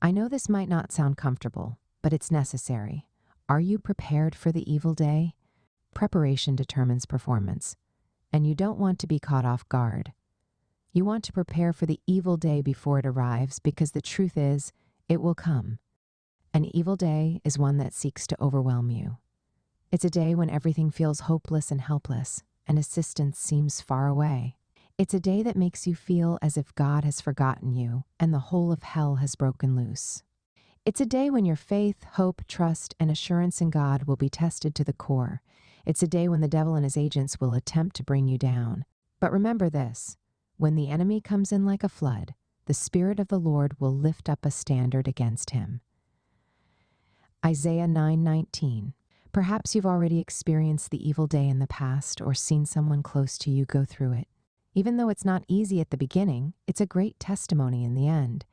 I know this might not sound comfortable, but it's necessary. Are you prepared for the evil day? Preparation determines performance, and you don't want to be caught off guard. You want to prepare for the evil day before it arrives because the truth is, it will come. An evil day is one that seeks to overwhelm you. It's a day when everything feels hopeless and helpless, and assistance seems far away. It's a day that makes you feel as if God has forgotten you and the whole of hell has broken loose. It's a day when your faith, hope, trust, and assurance in God will be tested to the core. It's a day when the devil and his agents will attempt to bring you down. But remember this, when the enemy comes in like a flood, the Spirit of the Lord will lift up a standard against him. Isaiah 9:19. Perhaps you've already experienced the evil day in the past or seen someone close to you go through it. Even though it's not easy at the beginning, it's a great testimony in the end.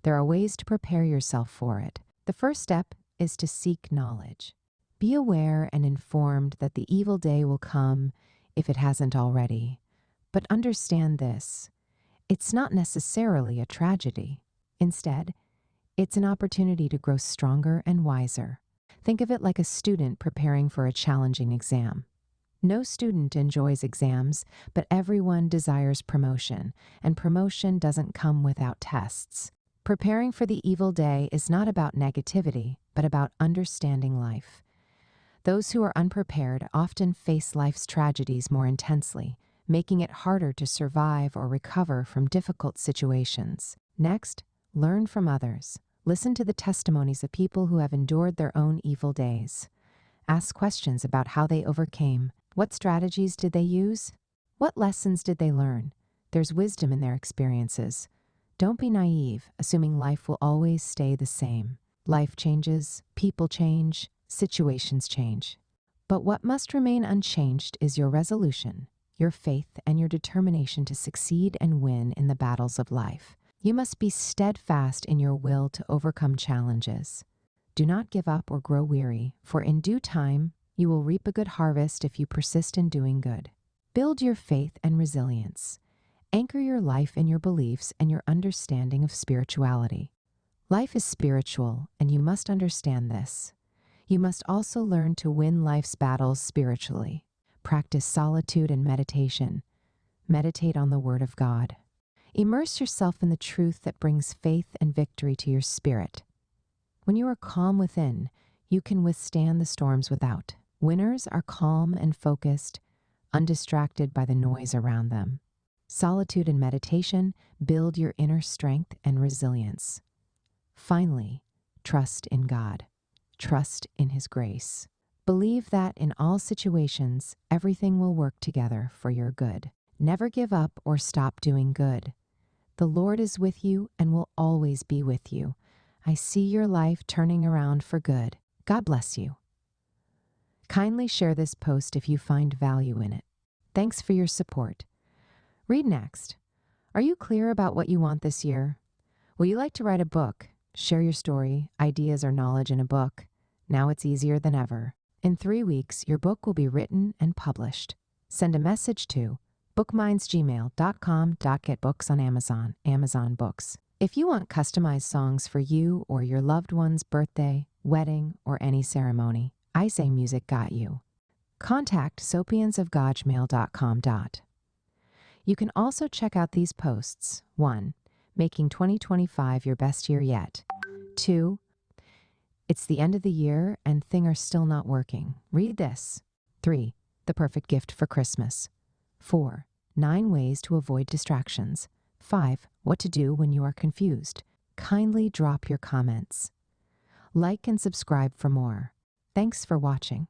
There are ways to prepare yourself for it. The first step is to seek knowledge. Be aware and informed that the evil day will come if it hasn't already. But understand this, it's not necessarily a tragedy. Instead, it's an opportunity to grow stronger and wiser. Think of it like a student preparing for a challenging exam. No student enjoys exams, but everyone desires promotion, and promotion doesn't come without tests. Preparing for the evil day is not about negativity, but about understanding life. Those who are unprepared often face life's tragedies more intensely, making it harder to survive or recover from difficult situations. Next, learn from others. Listen to the testimonies of people who have endured their own evil days. Ask questions about how they overcame. What strategies did they use? What lessons did they learn? There's wisdom in their experiences. Don't be naive, assuming life will always stay the same. Life changes, people change, situations change. But what must remain unchanged is your resolution, your faith, and your determination to succeed and win in the battles of life. You must be steadfast in your will to overcome challenges. Do not give up or grow weary, for in due time, you will reap a good harvest if you persist in doing good. Build your faith and resilience. Anchor your life in your beliefs and your understanding of spirituality. Life is spiritual, and you must understand this. You must also learn to win life's battles spiritually. Practice solitude and meditation. Meditate on the Word of God. Immerse yourself in the truth that brings faith and victory to your spirit. When you are calm within, you can withstand the storms without. Winners are calm and focused, undistracted by the noise around them. Solitude and meditation build your inner strength and resilience. Finally, trust in God. Trust in His grace. Believe that in all situations, everything will work together for your good. Never give up or stop doing good. The Lord is with you and will always be with you. I see your life turning around for good. God bless you. Kindly share this post if you find value in it. Thanks for your support. Read next. Are you clear about what you want this year? Will you like to write a book? Share your story, ideas, or knowledge in a book. Now it's easier than ever. In 3 weeks, your book will be written and published. Send a message to bookmindsgmail.com.getbooks on Amazon, Amazon Books. If you want customized songs for you or your loved one's birthday, wedding, or any ceremony, I Say Music got you. Contact sopiansofgojmail.com. You can also check out these posts. 1. Making 2025 your best year yet. 2. It's the end of the year and things are still not working. Read this. 3. The perfect gift for Christmas. 4. 9 ways to avoid distractions. 5. What to do when you are confused. Kindly drop your comments. Like and subscribe for more. Thanks for watching.